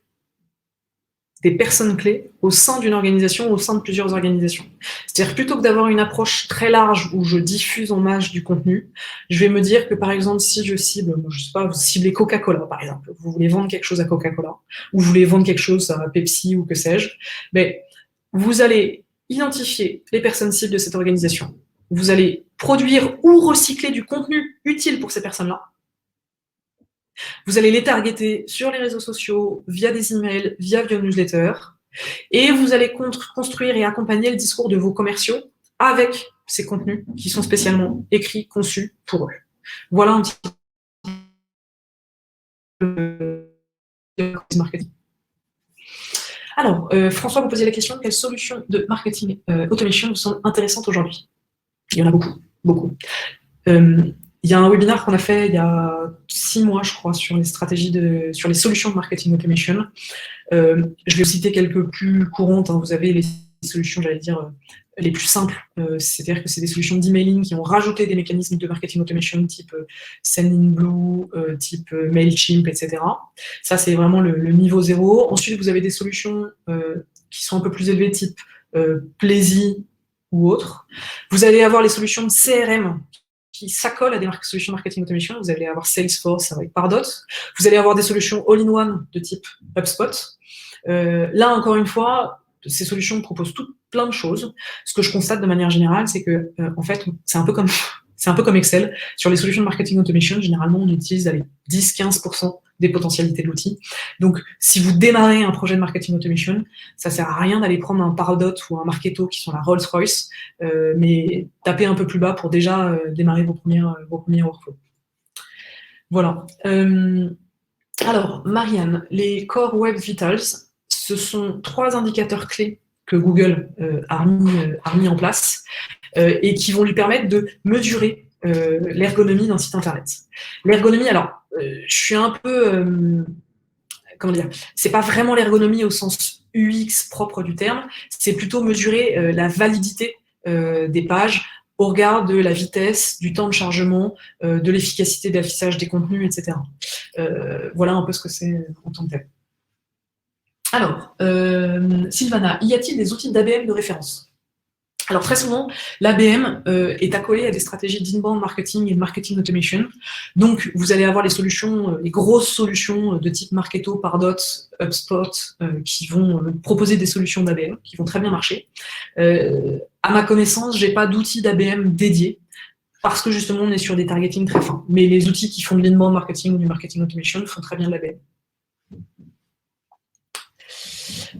des personnes clés au sein d'une organisation, au sein de plusieurs organisations. C'est-à-dire plutôt que d'avoir une approche très large où je diffuse en masse du contenu, je vais me dire que par exemple si je cible, je sais pas, vous ciblez Coca-Cola par exemple, vous voulez vendre quelque chose à Coca-Cola, ou vous voulez vendre quelque chose à Pepsi ou que sais-je, mais vous allez identifier les personnes cibles de cette organisation, vous allez produire ou recycler du contenu utile pour ces personnes-là. Vous allez les targeter sur les réseaux sociaux, via des emails, via vos newsletters, et vous allez construire et accompagner le discours de vos commerciaux avec ces contenus qui sont spécialement écrits, conçus pour eux. Voilà un petit peu de marketing. Alors, François, vous posiez la question, quelles solutions de marketing automation vous semblent intéressantes aujourd'hui? Il y en a beaucoup, beaucoup. Il y a un webinaire qu'on a fait il y a 6 mois, je crois, sur sur les solutions de marketing automation. Je vais citer quelques plus courantes, hein. Vous avez les solutions, j'allais dire, les plus simples, c'est-à-dire que c'est des solutions d'emailing qui ont rajouté des mécanismes de marketing automation type Sendinblue, type Mailchimp, etc. Ça, c'est vraiment le niveau 0. Ensuite, vous avez des solutions qui sont un peu plus élevées, type Plaisy ou autres. Vous allez avoir les solutions de CRM qui s'accolent à des solutions de marketing automation. Vous allez avoir Salesforce avec Pardot. Vous allez avoir des solutions all-in-one de type HubSpot. Là, encore une fois, ces solutions proposent plein de choses. Ce que je constate de manière générale, c'est que, en fait, c'est un peu comme Excel. Sur les solutions de marketing automation, généralement, on utilise 10-15% des potentialités de l'outil. Donc, si vous démarrez un projet de marketing automation, ça sert à rien d'aller prendre un Pardot ou un Marketo qui sont la Rolls-Royce, mais tapez un peu plus bas pour déjà démarrer vos premiers workflows. Voilà. Alors, Marianne, les Core Web Vitals, ce sont 3 indicateurs clés que Google a mis en place et qui vont lui permettre de mesurer l'ergonomie d'un site internet. L'ergonomie, alors, je suis un peu, comment dire, c'est pas vraiment l'ergonomie au sens UX propre du terme, c'est plutôt mesurer la validité des pages au regard de la vitesse, du temps de chargement, de l'efficacité d'affichage des contenus, etc. Voilà un peu ce que c'est en tant que tel. Alors, Sylvana, y a-t-il des outils d'ABM de référence? Alors très souvent, l'ABM est accolé à des stratégies d'inbound marketing et de marketing automation. Donc, vous allez avoir les solutions, les grosses solutions de type Marketo, Pardot, HubSpot, qui vont proposer des solutions d'ABM, qui vont très bien marcher. À ma connaissance, j'ai pas d'outils d'ABM dédiés, parce que justement, on est sur des targeting très fins. Mais les outils qui font de l'inbound marketing ou du marketing automation font très bien de l'ABM.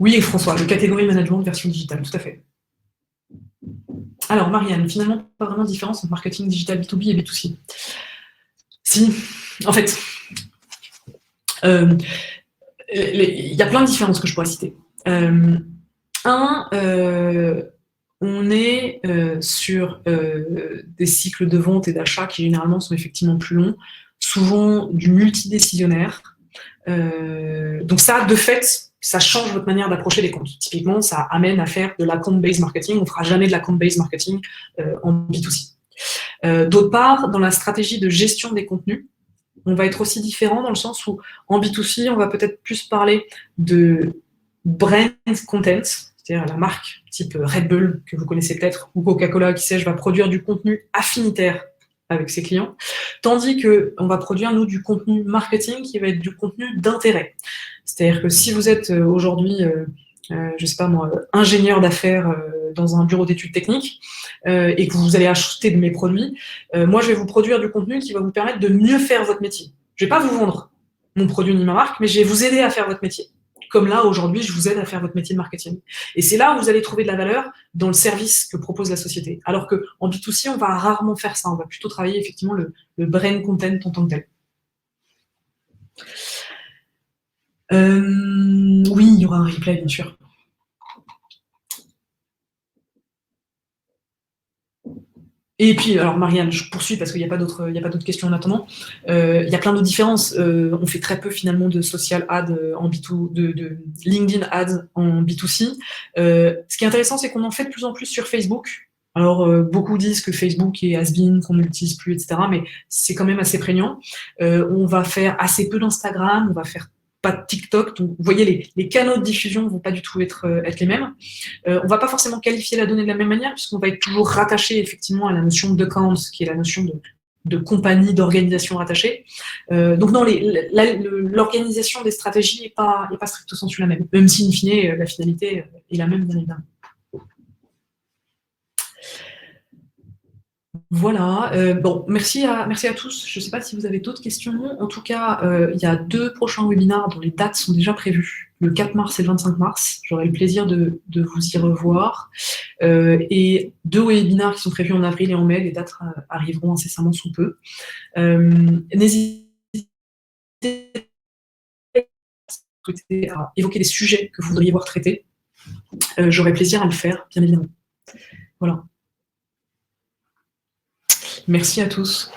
Oui, et François, le catégorie management version digitale, tout à fait. Alors, Marianne, finalement, pas vraiment de différence entre marketing digital B2B et B2C. Si, en fait, il y a plein de différences que je pourrais citer. On est sur des cycles de vente et d'achat qui généralement sont effectivement plus longs, souvent du multidécisionnaire. Donc ça, de fait, ça change votre manière d'approcher les comptes. Typiquement, ça amène à faire de l'account-based marketing. On ne fera jamais de l'account-based marketing en B2C. D'autre part, dans la stratégie de gestion des contenus, on va être aussi différent dans le sens où en B2C, on va peut-être plus parler de brand content, c'est-à-dire la marque type Red Bull, que vous connaissez peut-être, ou Coca-Cola, qui sait, va produire du contenu affinitaire avec ses clients, tandis qu'on va produire, nous, du contenu marketing qui va être du contenu d'intérêt. C'est-à-dire que si vous êtes aujourd'hui, je sais pas moi, ingénieur d'affaires dans un bureau d'études techniques et que vous allez acheter de mes produits, moi, je vais vous produire du contenu qui va vous permettre de mieux faire votre métier. Je vais pas vous vendre mon produit ni ma marque, mais je vais vous aider à faire votre métier. Comme là, aujourd'hui, je vous aide à faire votre métier de marketing. Et c'est là où vous allez trouver de la valeur dans le service que propose la société. Alors qu'en B2C, on va rarement faire ça. On va plutôt travailler effectivement le brand content en tant que tel. Oui, il y aura un replay, bien sûr. Et puis, alors Marianne, je poursuis parce qu'il n'y a pas d'autres questions en attendant. Il y a plein d'autres différences. On fait très peu finalement de social ad en B2, de LinkedIn ads en B2C. Ce qui est intéressant, c'est qu'on en fait de plus en plus sur Facebook. Alors, beaucoup disent que Facebook est has-been, qu'on ne l'utilise plus, etc. Mais c'est quand même assez prégnant. On va faire assez peu d'Instagram, on va faire pas de TikTok. Donc, vous voyez, les canaux de diffusion ne vont pas du tout être les mêmes. On ne va pas forcément qualifier la donnée de la même manière, puisqu'on va être toujours rattaché effectivement à la notion d'account, qui est la notion de compagnie, d'organisation rattachée. Donc non, l'organisation des stratégies n'est pas stricto sensu la même si, in fine, la finalité est la même, bien évidemment. Voilà, bon, merci à tous. Je ne sais pas si vous avez d'autres questions. En tout cas, il y a 2 prochains webinaires dont les dates sont déjà prévues, le 4 mars et le 25 mars. J'aurai le plaisir de vous y revoir. Et 2 webinaires qui sont prévus en avril et en mai. Les dates arriveront incessamment sous peu. N'hésitez souhaitez évoquer des sujets que vous voudriez voir traités, j'aurai plaisir à le faire, bien évidemment. Voilà. Merci à tous.